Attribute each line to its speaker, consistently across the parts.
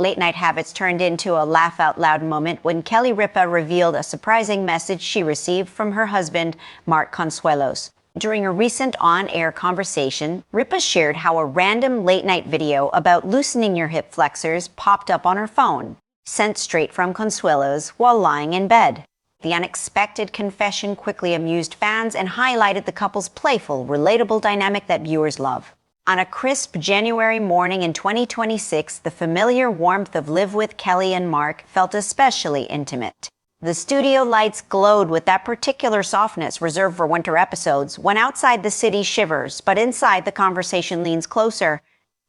Speaker 1: late-night habits turned into a laugh-out-loud moment when Kelly Ripa revealed a surprising message she received from her husband, Mark Consuelos. During a recent on-air conversation, Ripa shared how a random late-night video about loosening your hip flexors popped up on her phone, sent straight from Consuelos while lying in bed. The unexpected confession quickly amused fans and highlighted the couple's playful, relatable dynamic that viewers love. On a crisp January morning in 2026, the familiar warmth of Live with Kelly and Mark felt especially intimate. The studio lights glowed with that particular softness reserved for winter episodes, when outside the city shivers, but inside the conversation leans closer,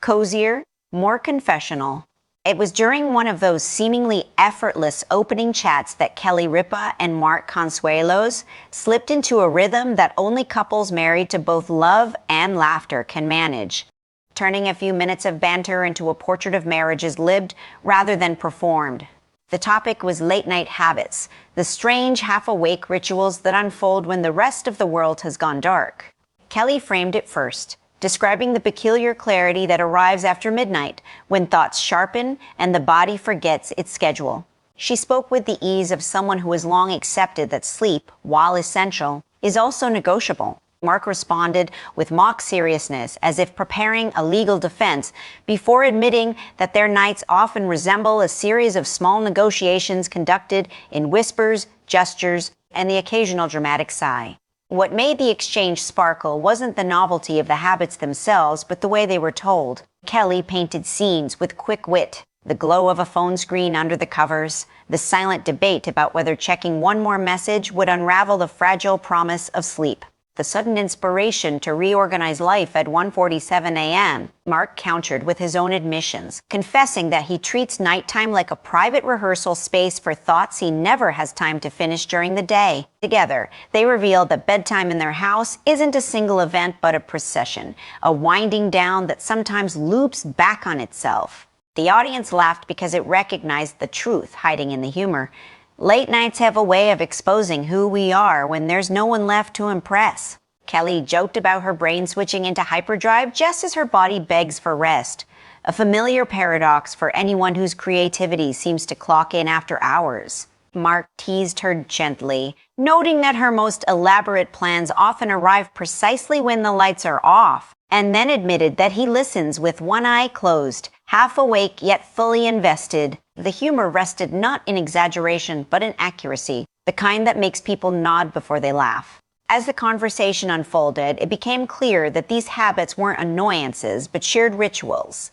Speaker 1: cozier, more confessional. It was during one of those seemingly effortless opening chats that Kelly Ripa and Mark Consuelos slipped into a rhythm that only couples married to both love and laughter can manage, turning a few minutes of banter into a portrait of marriages lived rather than performed. The topic was late-night habits, the strange half-awake rituals that unfold when the rest of the world has gone dark. Kelly framed it first, describing the peculiar clarity that arrives after midnight, when thoughts sharpen and the body forgets its schedule. She spoke with the ease of someone who has long accepted that sleep, while essential, is also negotiable. Mark responded with mock seriousness, as if preparing a legal defense, before admitting that their nights often resemble a series of small negotiations conducted in whispers, gestures, and the occasional dramatic sigh. What made the exchange sparkle wasn't the novelty of the habits themselves, but the way they were told. Kelly painted scenes with quick wit, the glow of a phone screen under the covers, the silent debate about whether checking one more message would unravel the fragile promise of sleep, the sudden inspiration to reorganize life at 1:47 a.m. Mark countered with his own admissions, confessing that he treats nighttime like a private rehearsal space for thoughts he never has time to finish during the day. Together, they revealed that bedtime in their house isn't a single event but a procession, a winding down that sometimes loops back on itself. The audience laughed because it recognized the truth hiding in the humor. Late nights have a way of exposing who we are when there's no one left to impress. Kelly joked about her brain switching into hyperdrive just as her body begs for rest, a familiar paradox for anyone whose creativity seems to clock in after hours. Mark teased her gently, noting that her most elaborate plans often arrive precisely when the lights are off, and then admitted that he listens with one eye closed, half awake yet fully invested. The humor rested not in exaggeration but in accuracy, the kind that makes people nod before they laugh. As the conversation unfolded, it became clear that these habits weren't annoyances but shared rituals.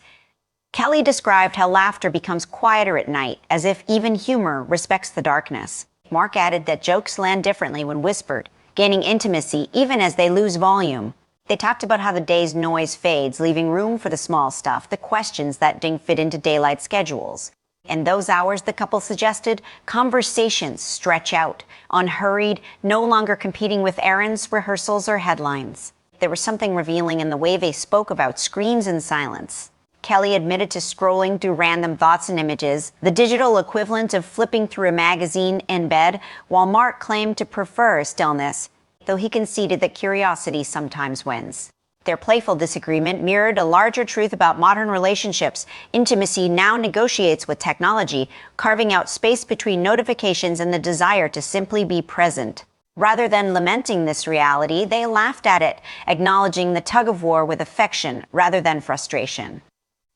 Speaker 1: Kelly described how laughter becomes quieter at night, as if even humor respects the darkness. Mark added that jokes land differently when whispered, gaining intimacy even as they lose volume. They talked about how the day's noise fades, leaving room for the small stuff, the questions that didn't fit into daylight schedules. In those hours, the couple suggested, conversations stretch out, unhurried, no longer competing with errands, rehearsals, or headlines. There was something revealing in the way they spoke about screens and silence. Kelly admitted to scrolling through random thoughts and images, the digital equivalent of flipping through a magazine in bed, while Mark claimed to prefer stillness, though he conceded that curiosity sometimes wins. Their playful disagreement mirrored a larger truth about modern relationships. Intimacy now negotiates with technology, carving out space between notifications and the desire to simply be present. Rather than lamenting this reality, they laughed at it, acknowledging the tug-of-war with affection rather than frustration.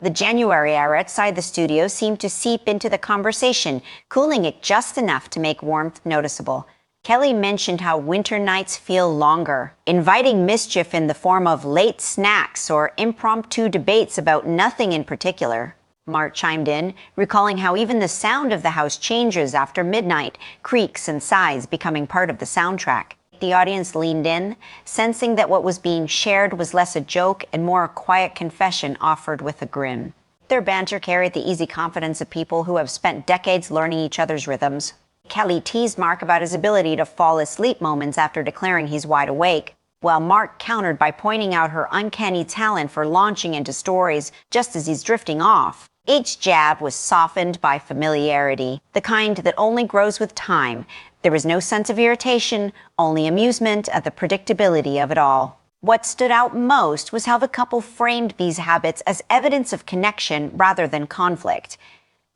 Speaker 1: The January air outside the studio seemed to seep into the conversation, cooling it just enough to make warmth noticeable. Kelly mentioned how winter nights feel longer, inviting mischief in the form of late snacks or impromptu debates about nothing in particular. Mark chimed in, recalling how even the sound of the house changes after midnight, creaks and sighs becoming part of the soundtrack. The audience leaned in, sensing that what was being shared was less a joke and more a quiet confession offered with a grin. Their banter carried the easy confidence of people who have spent decades learning each other's rhythms. Kelly teased Mark about his ability to fall asleep moments after declaring he's wide awake, while Mark countered by pointing out her uncanny talent for launching into stories just as he's drifting off. Each jab was softened by familiarity, the kind that only grows with time. There was no sense of irritation, only amusement at the predictability of it all. What stood out most was how the couple framed these habits as evidence of connection rather than conflict.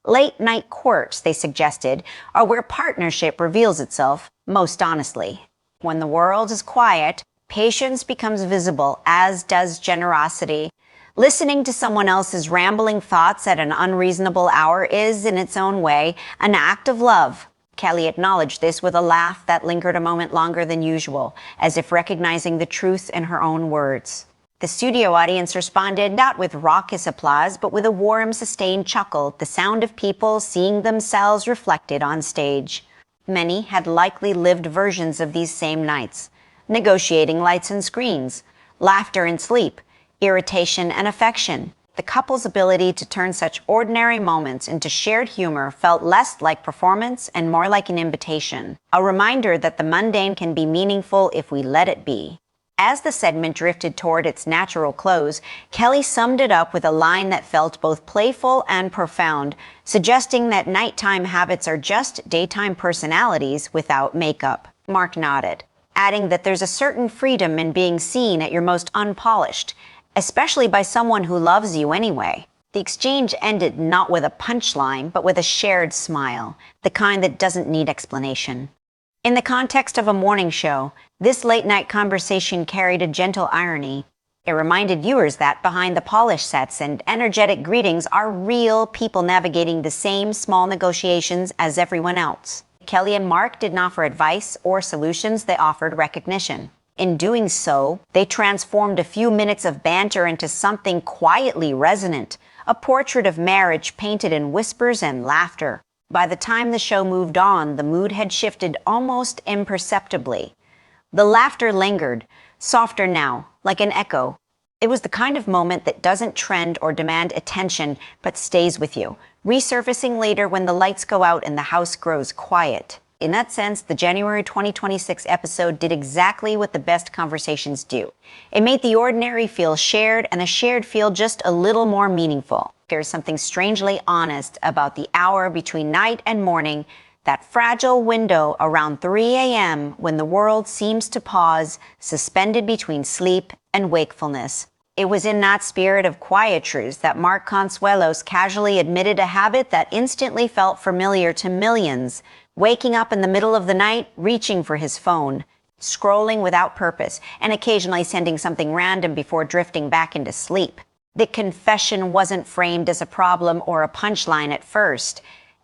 Speaker 1: Late-night quirks, they suggested, are where partnership reveals itself most honestly. When the world is quiet, patience becomes visible, as does generosity. Listening to someone else's rambling thoughts at an unreasonable hour is, in its own way, an act of love. Kelly acknowledged this with a laugh that lingered a moment longer than usual, as if recognizing the truth in her own words. The studio audience responded not with raucous applause, but with a warm, sustained chuckle, the sound of people seeing themselves reflected on stage. Many had likely lived versions of these same nights, negotiating lights and screens, laughter and sleep, irritation and affection. The couple's ability to turn such ordinary moments into shared humor felt less like performance and more like an invitation, a reminder that the mundane can be meaningful if we let it be. As the segment drifted toward its natural close, Kelly summed it up with a line that felt both playful and profound, suggesting that nighttime habits are just daytime personalities without makeup. Mark nodded, adding that there's a certain freedom in being seen at your most unpolished, especially by someone who loves you anyway. The exchange ended not with a punchline, but with a shared smile, the kind that doesn't need explanation. In the context of a morning show, this late-night conversation carried a gentle irony. It reminded viewers that behind the polished sets and energetic greetings are real people navigating the same small negotiations as everyone else. Kelly and Mark didn't offer advice or solutions, they offered recognition. In doing so, they transformed a few minutes of banter into something quietly resonant, a portrait of marriage painted in whispers and laughter. By the time the show moved on, the mood had shifted almost imperceptibly. The laughter lingered, softer now, like an echo. It was the kind of moment that doesn't trend or demand attention, but stays with you, resurfacing later when the lights go out and the house grows quiet. In that sense, the January 2026 episode did exactly what the best conversations do. It made the ordinary feel shared and the shared feel just a little more meaningful. There's something strangely honest about the hour between night and morning, that fragile window around 3 a.m. when the world seems to pause, suspended between sleep and wakefulness. It was in that spirit of quiet truth that Mark Consuelos casually admitted a habit that instantly felt familiar to millions, waking up in the middle of the night, reaching for his phone, scrolling without purpose, and occasionally sending something random before drifting back into sleep. The confession wasn't framed as a problem or a punchline at first.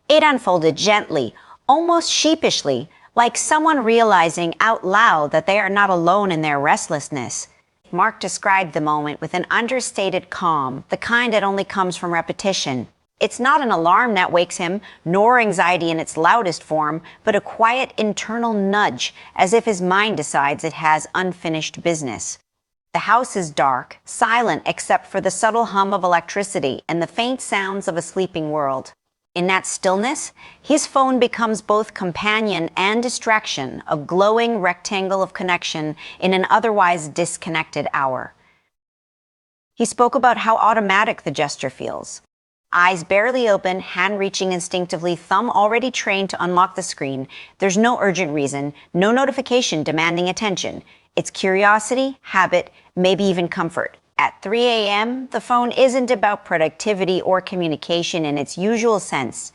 Speaker 1: It unfolded gently, almost sheepishly, like someone realizing out loud that they are not alone in their restlessness. Mark described the moment with an understated calm, the kind that only comes from repetition. It's not an alarm that wakes him, nor anxiety in its loudest form, but a quiet internal nudge, as if his mind decides it has unfinished business. The house is dark, silent except for the subtle hum of electricity and the faint sounds of a sleeping world. In that stillness, his phone becomes both companion and distraction, a glowing rectangle of connection in an otherwise disconnected hour. He spoke about how automatic the gesture feels. Eyes barely open, hand reaching instinctively, thumb already trained to unlock the screen. There's no urgent reason, no notification demanding attention. It's curiosity, habit, maybe even comfort. At 3 a.m., the phone isn't about productivity or communication in its usual sense.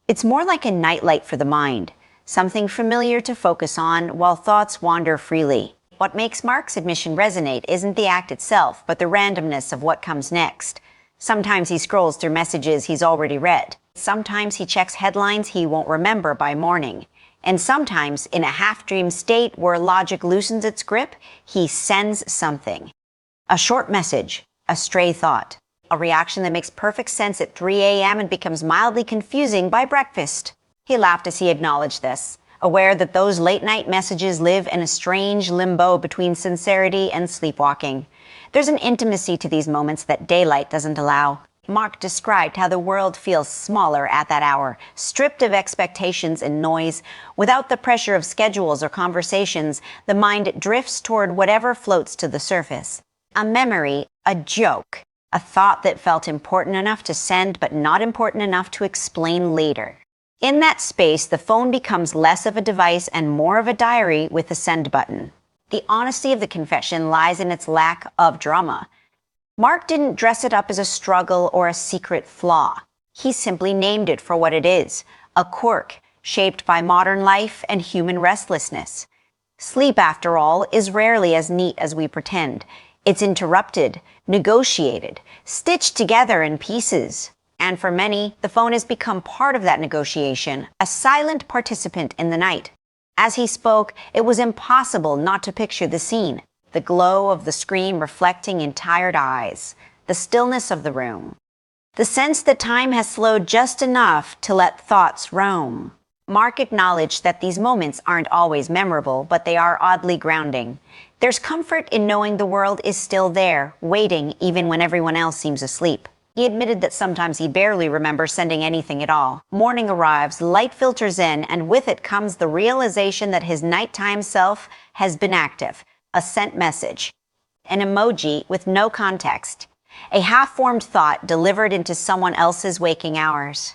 Speaker 1: It's more like a nightlight for the mind, something familiar to focus on while thoughts wander freely. What makes Mark's admission resonate isn't the act itself, but the randomness of what comes next. Sometimes he scrolls through messages he's already read. Sometimes he checks headlines he won't remember by morning. And sometimes, in a half-dream state where logic loosens its grip, he sends something. A short message, a stray thought, a reaction that makes perfect sense at 3 a.m. and becomes mildly confusing by breakfast. He laughed as he acknowledged this, aware that those late-night messages live in a strange limbo between sincerity and sleepwalking. There's an intimacy to these moments that daylight doesn't allow. Mark described how the world feels smaller at that hour, stripped of expectations and noise. Without the pressure of schedules or conversations, the mind drifts toward whatever floats to the surface. A memory, a joke, a thought that felt important enough to send but not important enough to explain later. In that space, the phone becomes less of a device and more of a diary with a send button. The honesty of the confession lies in its lack of drama. Mark didn't dress it up as a struggle or a secret flaw. He simply named it for what it is, a quirk shaped by modern life and human restlessness. Sleep, after all, is rarely as neat as we pretend. It's interrupted, negotiated, stitched together in pieces. And for many, the phone has become part of that negotiation, a silent participant in the night. As he spoke, it was impossible not to picture the scene, the glow of the screen reflecting in tired eyes, the stillness of the room, the sense that time has slowed just enough to let thoughts roam. Mark acknowledged that these moments aren't always memorable, but they are oddly grounding. There's comfort in knowing the world is still there, waiting even when everyone else seems asleep. He admitted that sometimes he barely remembers sending anything at all. Morning arrives, light filters in, and with it comes the realization that his nighttime self has been active. A sent message, an emoji with no context, a half-formed thought delivered into someone else's waking hours.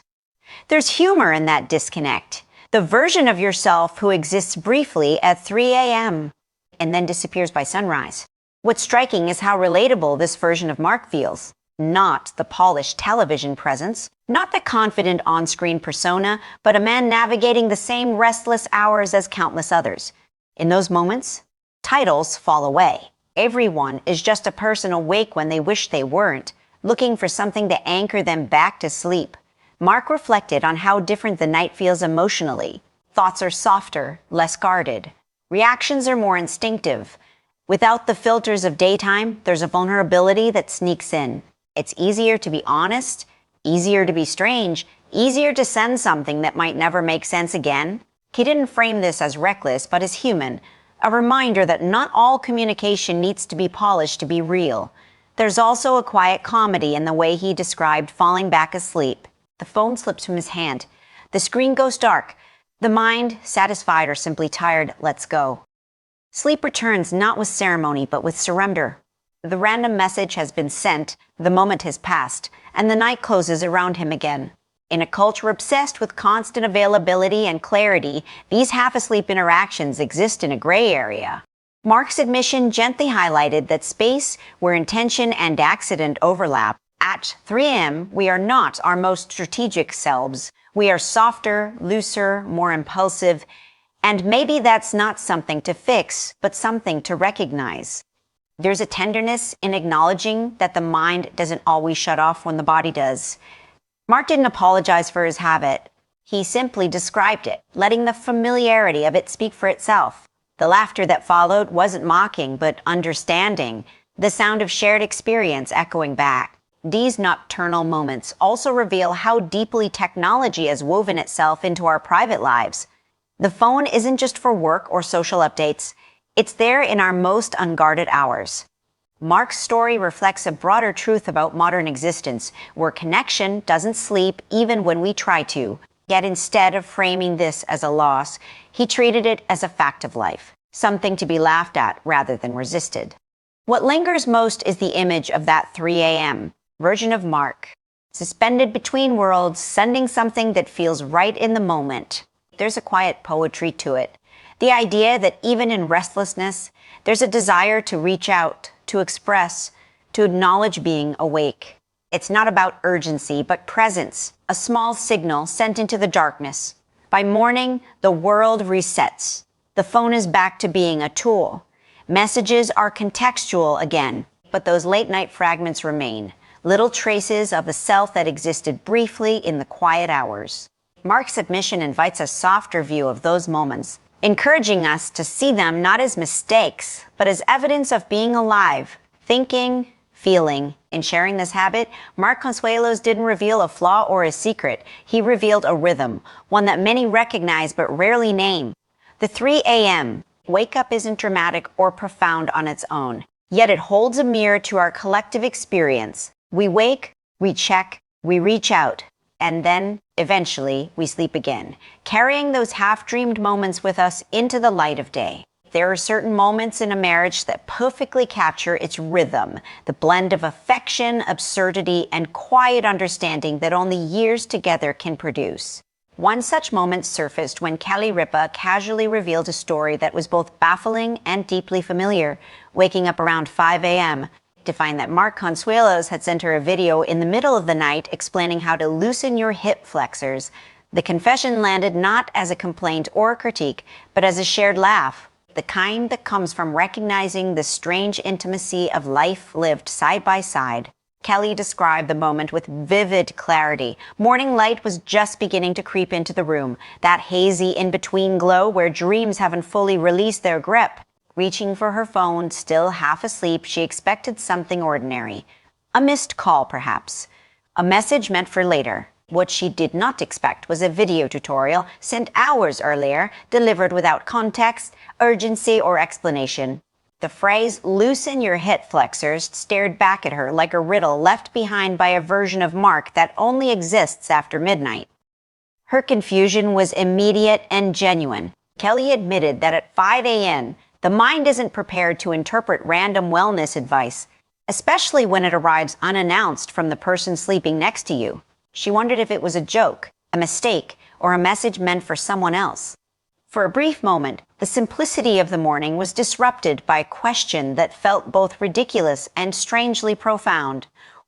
Speaker 1: There's humor in that disconnect. The version of yourself who exists briefly at 3 a.m. and then disappears by sunrise. What's striking is how relatable this version of Mark feels. Not the polished television presence, not the confident on-screen persona, but a man navigating the same restless hours as countless others. In those moments, titles fall away. Everyone is just a person awake when they wish they weren't, looking for something to anchor them back to sleep. Mark reflected on how different the night feels emotionally. Thoughts are softer, less guarded. Reactions are more instinctive. Without the filters of daytime, there's a vulnerability that sneaks in. It's easier to be honest, easier to be strange, easier to send something that might never make sense again. He didn't frame this as reckless, but as human, a reminder that not all communication needs to be polished to be real. There's also a quiet comedy in the way he described falling back asleep. The phone slips from his hand. The screen goes dark. The mind, satisfied or simply tired, lets go. Sleep returns not with ceremony, but with surrender. The random message has been sent, the moment has passed, and the night closes around him again. In a culture obsessed with constant availability and clarity, these half-asleep interactions exist in a gray area. Mark's admission gently highlighted that space where intention and accident overlap. At 3 a.m., we are not our most strategic selves. We are softer, looser, more impulsive, and maybe that's not something to fix, but something to recognize. There's a tenderness in acknowledging that the mind doesn't always shut off when the body does. Mark didn't apologize for his habit. He simply described it, letting the familiarity of it speak for itself. The laughter that followed wasn't mocking, but understanding, the sound of shared experience echoing back. These nocturnal moments also reveal how deeply technology has woven itself into our private lives. The phone isn't just for work or social updates. It's there in our most unguarded hours. Mark's story reflects a broader truth about modern existence, where connection doesn't sleep even when we try to. Yet instead of framing this as a loss, he treated it as a fact of life, something to be laughed at rather than resisted. What lingers most is the image of that 3 a.m. version of Mark, suspended between worlds, sending something that feels right in the moment. There's a quiet poetry to it. The idea that even in restlessness, there's a desire to reach out, to express, to acknowledge being awake. It's not about urgency, but presence, a small signal sent into the darkness. By morning, the world resets. The phone is back to being a tool. Messages are contextual again, but those late-night fragments remain, little traces of the self that existed briefly in the quiet hours. Mark's admission invites a softer view of those moments, encouraging us to see them not as mistakes, but as evidence of being alive, thinking, feeling. In sharing this habit, Mark Consuelos didn't reveal a flaw or a secret. He revealed a rhythm, one that many recognize but rarely name. The 3 a.m. wake-up isn't dramatic or profound on its own, yet it holds a mirror to our collective experience. We wake, we check, we reach out, and then, eventually, we sleep again, carrying those half-dreamed moments with us into the light of day. There are certain moments in a marriage that perfectly capture its rhythm, the blend of affection, absurdity, and quiet understanding that only years together can produce. One such moment surfaced when Ripa casually revealed a story that was both baffling and deeply familiar. Waking up around 5 a.m., to find that Mark Consuelos had sent her a video in the middle of the night explaining how to loosen your hip flexors. The confession landed not as a complaint or a critique, but as a shared laugh, the kind that comes from recognizing the strange intimacy of life lived side by side. Kelly described the moment with vivid clarity. Morning light was just beginning to creep into the room, that hazy in-between glow where dreams haven't fully released their grip. Reaching for her phone, still half asleep, she expected something ordinary. A missed call, perhaps. A message meant for later. What she did not expect was a video tutorial sent hours earlier, delivered without context, urgency, or explanation. The phrase, "loosen your hip flexors," stared back at her like a riddle left behind by a version of Mark that only exists after midnight. Her confusion was immediate and genuine. Kelly admitted that at 5 a.m., the mind isn't prepared to interpret random wellness advice, especially when it arrives unannounced from the person sleeping next to you. She wondered if it was a joke, a mistake, or a message meant for someone else. For a brief moment, the simplicity of the morning was disrupted by a question that felt both ridiculous and strangely profound.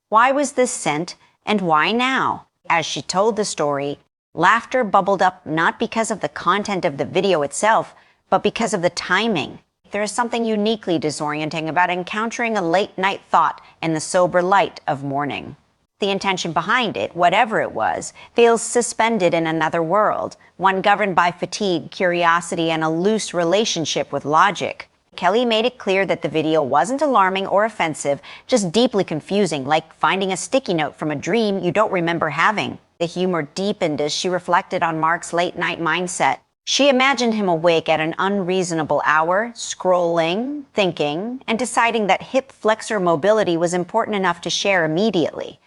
Speaker 1: Why was this sent, and why now? As she told the story, laughter bubbled up not because of the content of the video itself, but because of the timing. There is something uniquely disorienting about encountering a late-night thought in the sober light of morning. The intention behind it, whatever it was, feels suspended in another world, one governed by fatigue, curiosity, and a loose relationship with logic. Kelly made it clear that the video wasn't alarming or offensive, just deeply confusing, like finding a sticky note from a dream you don't remember having. The humor deepened as she reflected on Mark's late-night mindset. She imagined him awake at an unreasonable hour, scrolling, thinking, and deciding that hip flexor mobility was important enough to share immediately.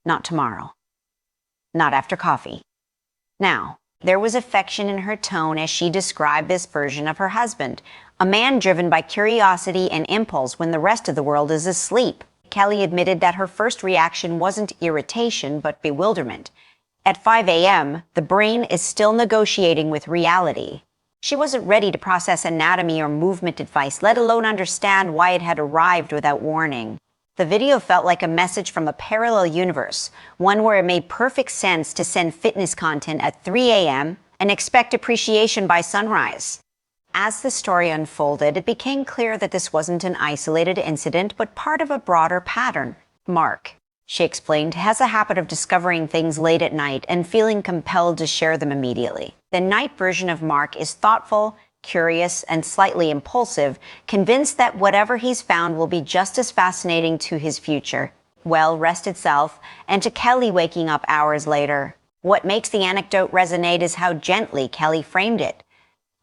Speaker 1: Not tomorrow. Not after coffee. Now, there was affection in her tone as she described this version of her husband, a man driven by curiosity and impulse when the rest of the world is asleep. Kelly admitted that her first reaction wasn't irritation, but bewilderment. At 5 a.m., the brain is still negotiating with reality. She wasn't ready to process anatomy or movement advice, let alone understand why it had arrived without warning. The video felt like a message from a parallel universe, one where it made perfect sense to send fitness content at 3 a.m. and expect appreciation by sunrise. As the story unfolded, it became clear that this wasn't an isolated incident, but part of a broader pattern. Mark, she explained, has a habit of discovering things late at night and feeling compelled to share them immediately. The night version of Mark is thoughtful, curious, and slightly impulsive, convinced that whatever he's found will be just as fascinating to his future, well-rested self, and to Kelly waking up hours later. What makes the anecdote resonate is how gently Kelly framed it.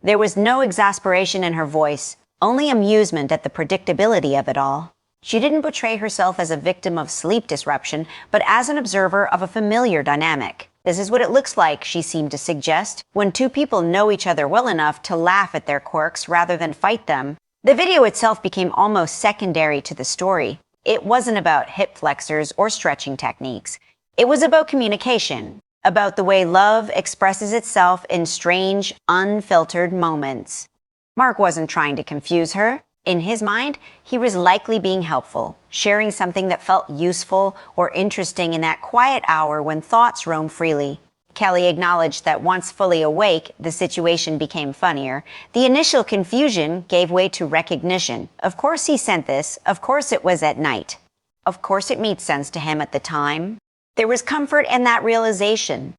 Speaker 1: There was no exasperation in her voice, only amusement at the predictability of it all. She didn't portray herself as a victim of sleep disruption, but as an observer of a familiar dynamic. This is what it looks like, she seemed to suggest, when two people know each other well enough to laugh at their quirks rather than fight them. The video itself became almost secondary to the story. It wasn't about hip flexors or stretching techniques. It was about communication, about the way love expresses itself in strange, unfiltered moments. Mark wasn't trying to confuse her. In his mind, he was likely being helpful, sharing something that felt useful or interesting in that quiet hour when thoughts roam freely. Kelly acknowledged that once fully awake, the situation became funnier. The initial confusion gave way to recognition. Of course he sent this. Of course it was at night. Of course it made sense to him at the time. There was comfort in that realization,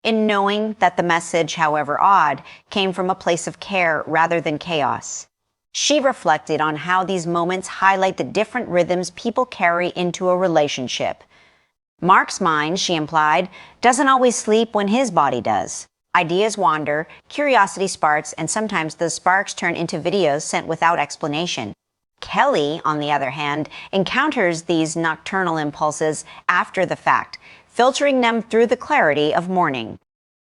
Speaker 1: in knowing that the message, however odd, came from a place of care rather than chaos. She reflected on how these moments highlight the different rhythms people carry into a relationship. Mark's mind, she implied, doesn't always sleep when his body does. Ideas wander, curiosity sparks, and sometimes those sparks turn into videos sent without explanation. Kelly, on the other hand, encounters these nocturnal impulses after the fact, filtering them through the clarity of morning.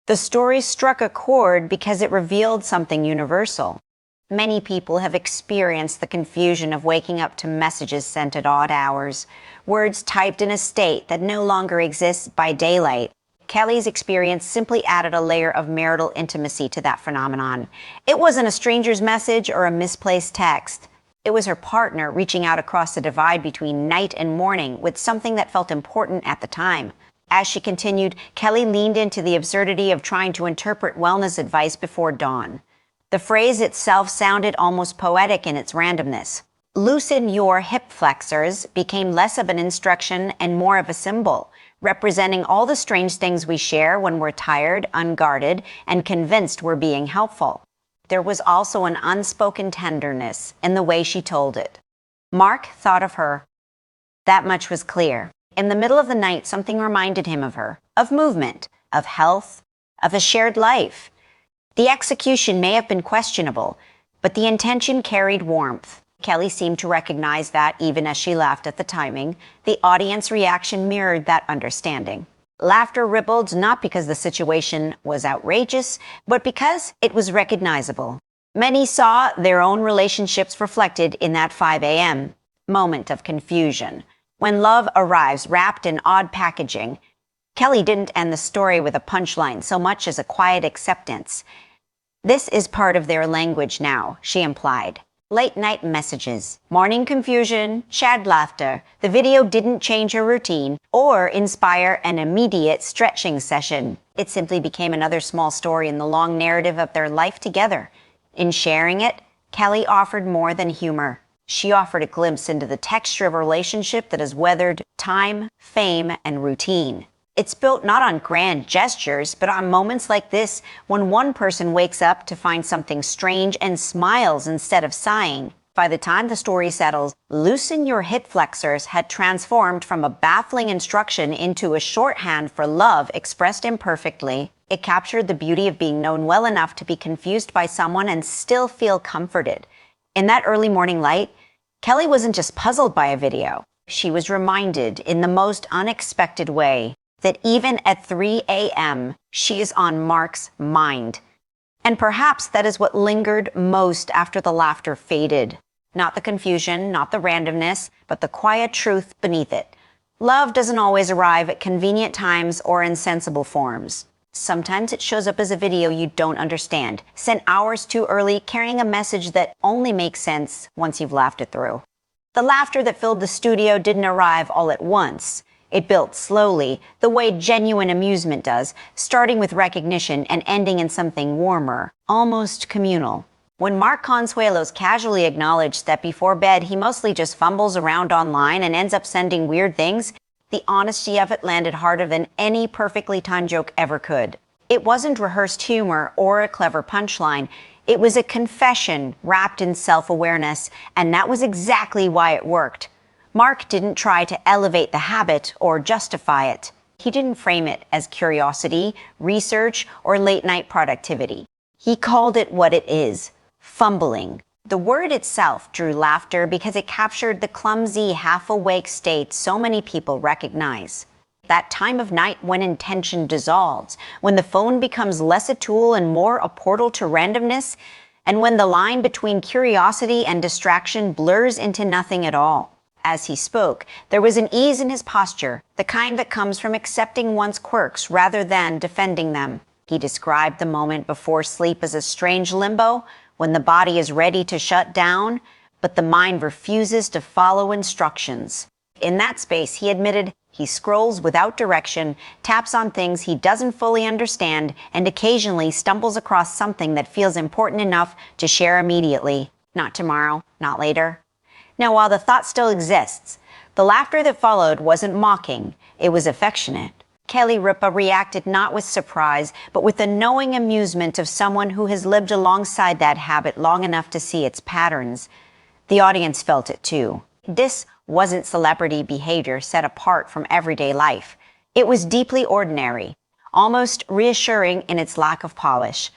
Speaker 1: The story struck a chord because it revealed something universal. Many people have experienced the confusion of waking up to messages sent at odd hours, words typed in a state that no longer exists by daylight. Kelly's experience simply added a layer of marital intimacy to that phenomenon. It wasn't a stranger's message or a misplaced text. It was her partner reaching out across the divide between night and morning with something that felt important at the time. As she continued, Kelly leaned into the absurdity of trying to interpret wellness advice before dawn. The phrase itself sounded almost poetic in its randomness. Loosen your hip flexors became less of an instruction and more of a symbol, representing all the strange things we share when we're tired, unguarded, and convinced we're being helpful. There was also an unspoken tenderness in the way she told it. Mark thought of her. That much was clear. In the middle of the night, something reminded him of her, of movement, of health, of a shared life. The execution may have been questionable, but the intention carried warmth. Kelly seemed to recognize that even as she laughed at the timing. The audience reaction mirrored that understanding. Laughter rippled not because the situation was outrageous, but because it was recognizable. Many saw their own relationships reflected in that 5 a.m. moment of confusion. When love arrives wrapped in odd packaging, Kelly didn't end the story with a punchline so much as a quiet acceptance. This is part of their language now, she implied. Late night messages, morning confusion, shared laughter. The video didn't change her routine or inspire an immediate stretching session. It simply became another small story in the long narrative of their life together. In sharing it, Kelly offered more than humor. She offered a glimpse into the texture of a relationship that has weathered time, fame, and routine. It's built not on grand gestures, but on moments like this when one person wakes up to find something strange and smiles instead of sighing. By the time the story settles, loosen your hip flexors had transformed from a baffling instruction into a shorthand for love expressed imperfectly. It captured the beauty of being known well enough to be confused by someone and still feel comforted. In that early morning light, Kelly wasn't just puzzled by a video. She was reminded in the most unexpected way that even at 3 a.m., she is on Mark's mind. And perhaps that is what lingered most after the laughter faded. Not the confusion, not the randomness, but the quiet truth beneath it. Love doesn't always arrive at convenient times or in sensible forms. Sometimes it shows up as a video you don't understand, sent hours too early, carrying a message that only makes sense once you've laughed it through. The laughter that filled the studio didn't arrive all at once. It built slowly, the way genuine amusement does, starting with recognition and ending in something warmer, almost communal. When Mark Consuelos casually acknowledged that before bed he mostly just fumbles around online and ends up sending weird things, the honesty of it landed harder than any perfectly timed joke ever could. It wasn't rehearsed humor or a clever punchline. It was a confession wrapped in self-awareness, and that was exactly why it worked. Mark didn't try to elevate the habit or justify it. He didn't frame it as curiosity, research, or late-night productivity. He called it what it is, fumbling. The word itself drew laughter because it captured the clumsy, half-awake state so many people recognize. That time of night when intention dissolves, when the phone becomes less a tool and more a portal to randomness, and when the line between curiosity and distraction blurs into nothing at all. As he spoke, there was an ease in his posture, the kind that comes from accepting one's quirks rather than defending them. He described the moment before sleep as a strange limbo, when the body is ready to shut down, but the mind refuses to follow instructions. In that space, he admitted, he scrolls without direction, taps on things he doesn't fully understand, and occasionally stumbles across something that feels important enough to share immediately. Not tomorrow, not later. Now, while the thought still exists, the laughter that followed wasn't mocking, it was affectionate. Kelly Ripa reacted not with surprise, but with the knowing amusement of someone who has lived alongside that habit long enough to see its patterns. The audience felt it too. This wasn't celebrity behavior set apart from everyday life. It was deeply ordinary, almost reassuring in its lack of polish.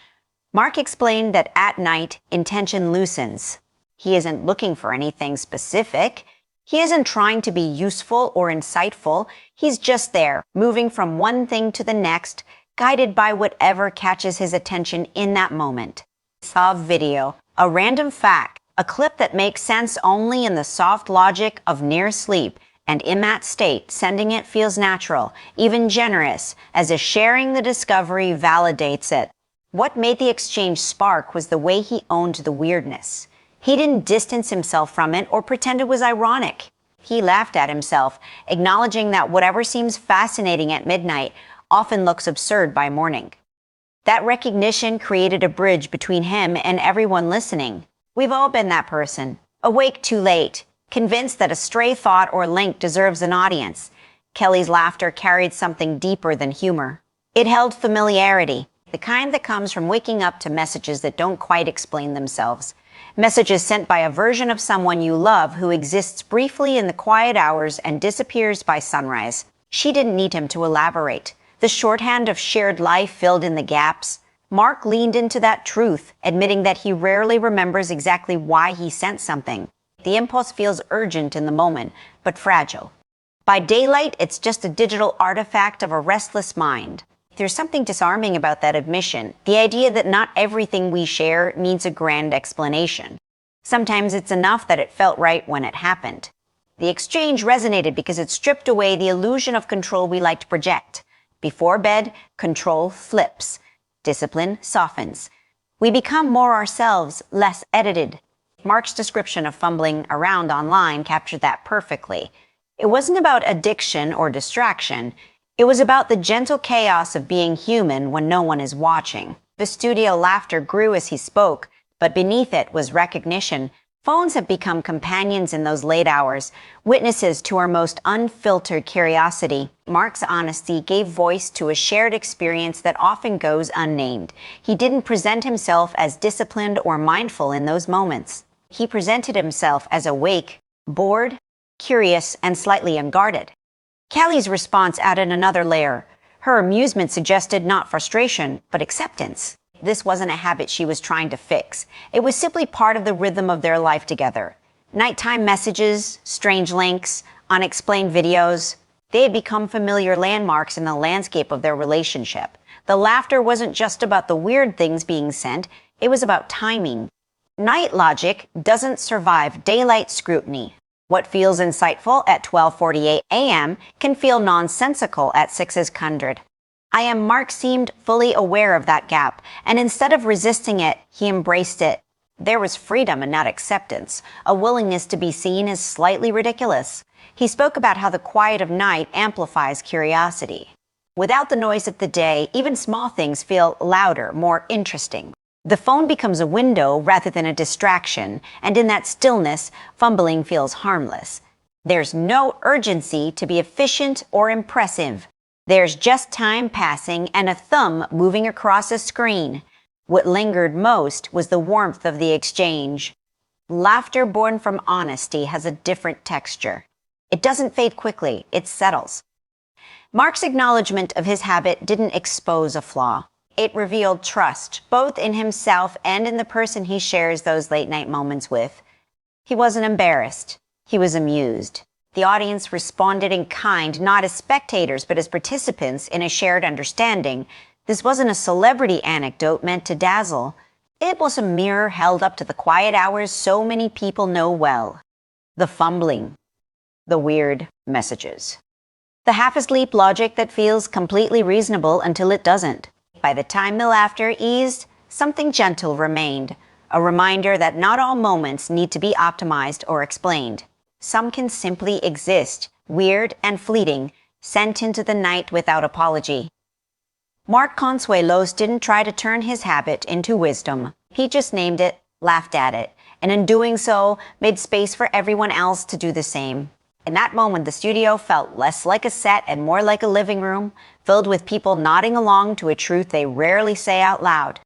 Speaker 1: Mark explained that at night, intention loosens. He isn't looking for anything specific. He isn't trying to be useful or insightful. He's just there, moving from one thing to the next, guided by whatever catches his attention in that moment. He saw a video, a random fact, a clip that makes sense only in the soft logic of near sleep, and in that state, sending it feels natural, even generous, as if sharing the discovery validates it. What made the exchange spark was the way he owned the weirdness. He didn't distance himself from it or pretend it was ironic. He laughed at himself, acknowledging that whatever seems fascinating at midnight often looks absurd by morning. That recognition created a bridge between him and everyone listening. We've all been that person, awake too late, convinced that a stray thought or link deserves an audience. Kelly's laughter carried something deeper than humor. It held familiarity, the kind that comes from waking up to messages that don't quite explain themselves. Messages sent by a version of someone you love who exists briefly in the quiet hours and disappears by sunrise. She didn't need him to elaborate. The shorthand of shared life filled in the gaps. Mark leaned into that truth, admitting that he rarely remembers exactly why he sent something. The impulse feels urgent in the moment, but fragile. By daylight, it's just a digital artifact of a restless mind. There's something disarming about that admission, the idea that not everything we share needs a grand explanation. Sometimes it's enough that it felt right when it happened. The exchange resonated because it stripped away the illusion of control we like to project. Before bed, control flips. Discipline softens. We become more ourselves, less edited. Mark's description of fumbling around online captured that perfectly. It wasn't about addiction or distraction. It was about the gentle chaos of being human when no one is watching. The studio laughter grew as he spoke, but beneath it was recognition. Phones have become companions in those late hours, witnesses to our most unfiltered curiosity. Mark's honesty gave voice to a shared experience that often goes unnamed. He didn't present himself as disciplined or mindful in those moments. He presented himself as awake, bored, curious, and slightly unguarded. Kelly's response added another layer. Her amusement suggested not frustration, but acceptance. This wasn't a habit she was trying to fix. It was simply part of the rhythm of their life together. Nighttime messages, strange links, unexplained videos, they had become familiar landmarks in the landscape of their relationship. The laughter wasn't just about the weird things being sent, it was about timing. Night logic doesn't survive daylight scrutiny. What feels insightful at 12:48 a.m. can feel nonsensical at 600. Mark seemed fully aware of that gap, and instead of resisting it, he embraced it. There was freedom and not acceptance, a willingness to be seen as slightly ridiculous. He spoke about how the quiet of night amplifies curiosity. Without the noise of the day, even small things feel louder, more interesting. The phone becomes a window rather than a distraction, and in that stillness, fumbling feels harmless. There's no urgency to be efficient or impressive. There's just time passing and a thumb moving across a screen. What lingered most was the warmth of the exchange. Laughter born from honesty has a different texture. It doesn't fade quickly, it settles. Mark's acknowledgement of his habit didn't expose a flaw. It revealed trust, both in himself and in the person he shares those late-night moments with. He wasn't embarrassed. He was amused. The audience responded in kind, not as spectators, but as participants in a shared understanding. This wasn't a celebrity anecdote meant to dazzle. It was a mirror held up to the quiet hours so many people know well. The fumbling. The weird messages. The half-asleep logic that feels completely reasonable until it doesn't. By the time the laughter eased, something gentle remained, a reminder that not all moments need to be optimized or explained. Some can simply exist, weird and fleeting, sent into the night without apology. Mark Consuelos didn't try to turn his habit into wisdom. He just named it, laughed at it, and in doing so, made space for everyone else to do the same. In that moment, the studio felt less like a set and more like a living room, filled with people nodding along to a truth they rarely say out loud.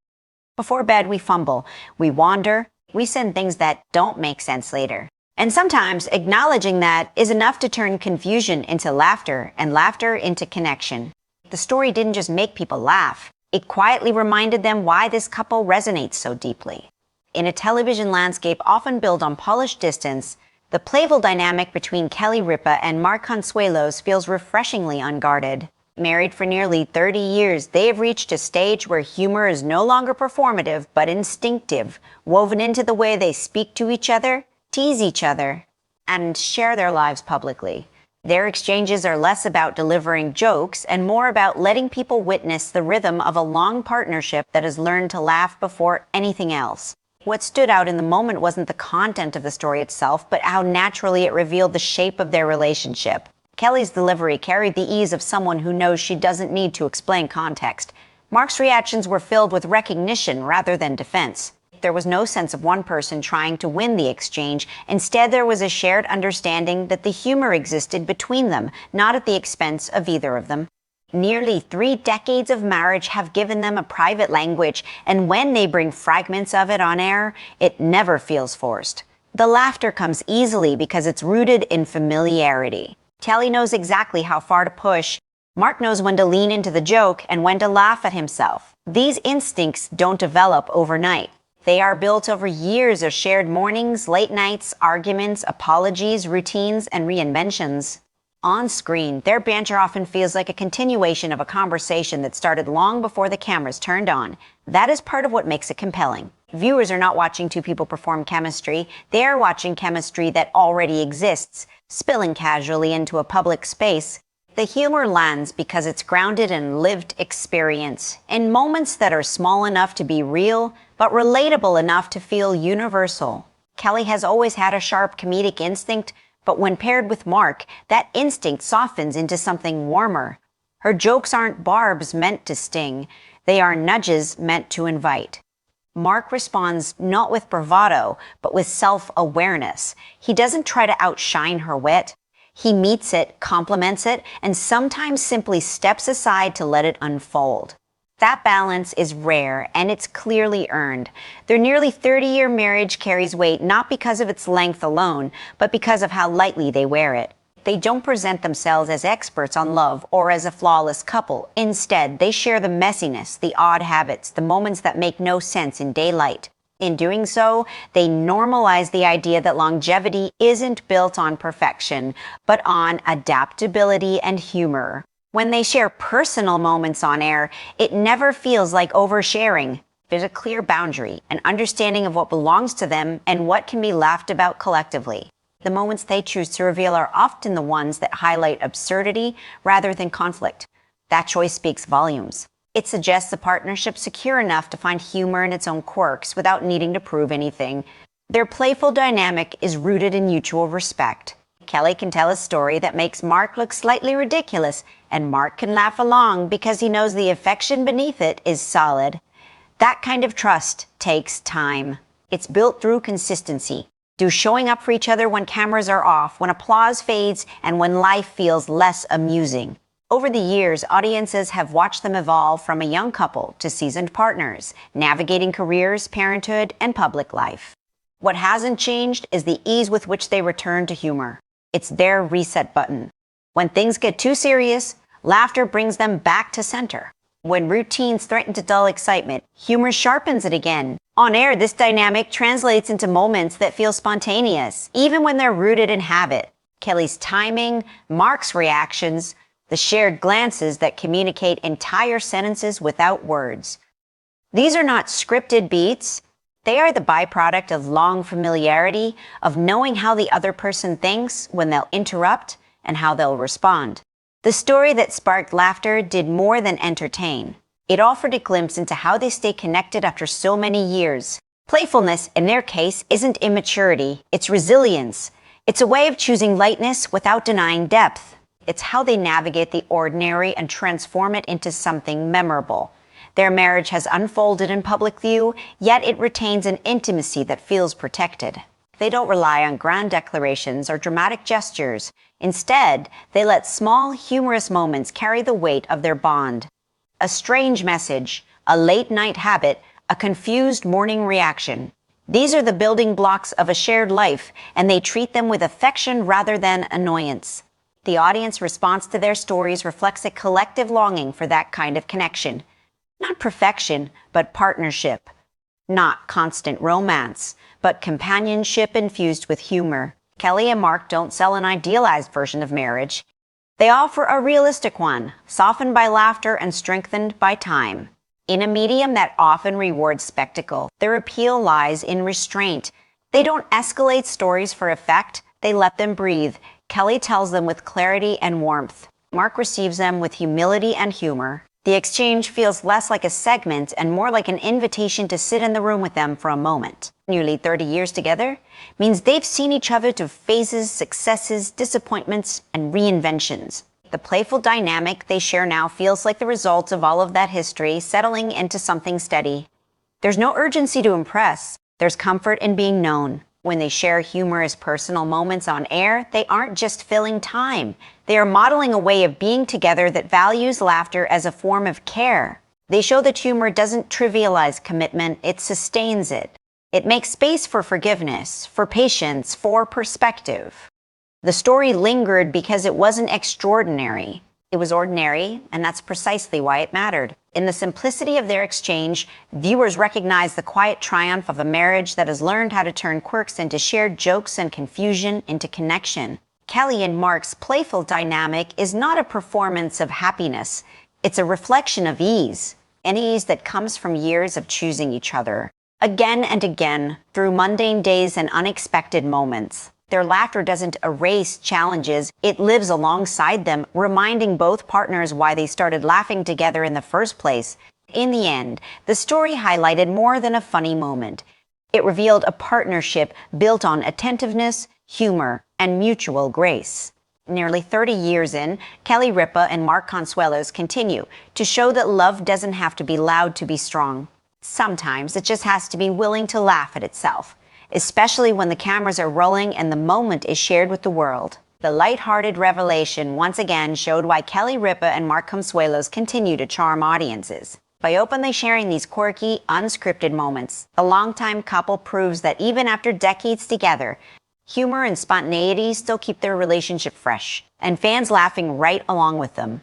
Speaker 1: Before bed, we fumble, we wander, we send things that don't make sense later. And sometimes acknowledging that is enough to turn confusion into laughter and laughter into connection. The story didn't just make people laugh. It quietly reminded them why this couple resonates so deeply. In a television landscape often built on polished distance, the playful dynamic between Kelly Ripa and Mark Consuelos feels refreshingly unguarded. Married for nearly 30 years, they have reached a stage where humor is no longer performative but instinctive, woven into the way they speak to each other, tease each other, and share their lives publicly. Their exchanges are less about delivering jokes and more about letting people witness the rhythm of a long partnership that has learned to laugh before anything else. What stood out in the moment wasn't the content of the story itself, but how naturally it revealed the shape of their relationship. Kelly's delivery carried the ease of someone who knows she doesn't need to explain context. Mark's reactions were filled with recognition rather than defense. There was no sense of one person trying to win the exchange. Instead, there was a shared understanding that the humor existed between them, not at the expense of either of them. Nearly 3 decades of marriage have given them a private language, and when they bring fragments of it on air, it never feels forced. The laughter comes easily because it's rooted in familiarity. Kelly knows exactly how far to push. Mark knows when to lean into the joke and when to laugh at himself. These instincts don't develop overnight. They are built over years of shared mornings, late nights, arguments, apologies, routines, and reinventions. On screen, their banter often feels like a continuation of a conversation that started long before the cameras turned on. That is part of what makes it compelling. Viewers are not watching two people perform chemistry. They are watching chemistry that already exists, spilling casually into a public space. The humor lands because it's grounded in lived experience, in moments that are small enough to be real, but relatable enough to feel universal. Kelly has always had a sharp comedic instinct, but when paired with Mark, that instinct softens into something warmer. Her jokes aren't barbs meant to sting. They are nudges meant to invite. Mark responds not with bravado, but with self-awareness. He doesn't try to outshine her wit. He meets it, compliments it, and sometimes simply steps aside to let it unfold. That balance is rare, and it's clearly earned. Their nearly 30-year marriage carries weight not because of its length alone, but because of how lightly they wear it. They don't present themselves as experts on love or as a flawless couple. Instead, they share the messiness, the odd habits, the moments that make no sense in daylight. In doing so, they normalize the idea that longevity isn't built on perfection, but on adaptability and humor. When they share personal moments on air, it never feels like oversharing. There's a clear boundary, an understanding of what belongs to them and what can be laughed about collectively. The moments they choose to reveal are often the ones that highlight absurdity rather than conflict. That choice speaks volumes. It suggests a partnership secure enough to find humor in its own quirks without needing to prove anything. Their playful dynamic is rooted in mutual respect. Kelly can tell a story that makes Mark look slightly ridiculous, and Mark can laugh along because he knows the affection beneath it is solid. That kind of trust takes time. It's built through consistency, through showing up for each other when cameras are off, when applause fades, and when life feels less amusing. Over the years, audiences have watched them evolve from a young couple to seasoned partners, navigating careers, parenthood, and public life. What hasn't changed is the ease with which they return to humor. It's their reset button. When things get too serious, laughter brings them back to center. When routines threaten to dull excitement, humor sharpens it again. On air, this dynamic translates into moments that feel spontaneous, even when they're rooted in habit. Kelly's timing, Mark's reactions, the shared glances that communicate entire sentences without words. These are not scripted beats. They are the byproduct of long familiarity, of knowing how the other person thinks when they'll interrupt and how they'll respond. The story that sparked laughter did more than entertain. It offered a glimpse into how they stay connected after so many years. Playfulness, in their case, isn't immaturity, it's resilience. It's a way of choosing lightness without denying depth. It's how they navigate the ordinary and transform it into something memorable. Their marriage has unfolded in public view, yet it retains an intimacy that feels protected. They don't rely on grand declarations or dramatic gestures. Instead, they let small, humorous moments carry the weight of their bond. A strange message, a late-night habit, a confused morning reaction. These are the building blocks of a shared life, and they treat them with affection rather than annoyance. The audience response to their stories reflects a collective longing for that kind of connection. Not perfection, but partnership. Not constant romance, but companionship infused with humor. Kelly and Mark don't sell an idealized version of marriage. They offer a realistic one, softened by laughter and strengthened by time. In a medium that often rewards spectacle, their appeal lies in restraint. They don't escalate stories for effect, they let them breathe. Kelly tells them with clarity and warmth. Mark receives them with humility and humor. The exchange feels less like a segment and more like an invitation to sit in the room with them for a moment. Nearly 30 years together means they've seen each other through phases, successes, disappointments, and reinventions. The playful dynamic they share now feels like the result of all of that history settling into something steady. There's no urgency to impress. There's comfort in being known. When they share humorous personal moments on air, they aren't just filling time. They are modeling a way of being together that values laughter as a form of care. They show that humor doesn't trivialize commitment, it sustains it. It makes space for forgiveness, for patience, for perspective. The story lingered because it wasn't extraordinary. It was ordinary, and that's precisely why it mattered. In the simplicity of their exchange, viewers recognized the quiet triumph of a marriage that has learned how to turn quirks into shared jokes and confusion into connection. Kelly and Mark's playful dynamic is not a performance of happiness. It's a reflection of ease, an ease that comes from years of choosing each other. Again and again, through mundane days and unexpected moments. Their laughter doesn't erase challenges, it lives alongside them, reminding both partners why they started laughing together in the first place. In the end, the story highlighted more than a funny moment. It revealed a partnership built on attentiveness, humor, and mutual grace. Nearly 30 years in, Kelly Ripa and Mark Consuelos continue to show that love doesn't have to be loud to be strong. Sometimes it just has to be willing to laugh at itself, especially when the cameras are rolling and the moment is shared with the world. The lighthearted revelation once again showed why Kelly Ripa and Mark Consuelos continue to charm audiences. By openly sharing these quirky, unscripted moments, the longtime couple proves that even after decades together, humor and spontaneity still keep their relationship fresh, and fans laughing right along with them.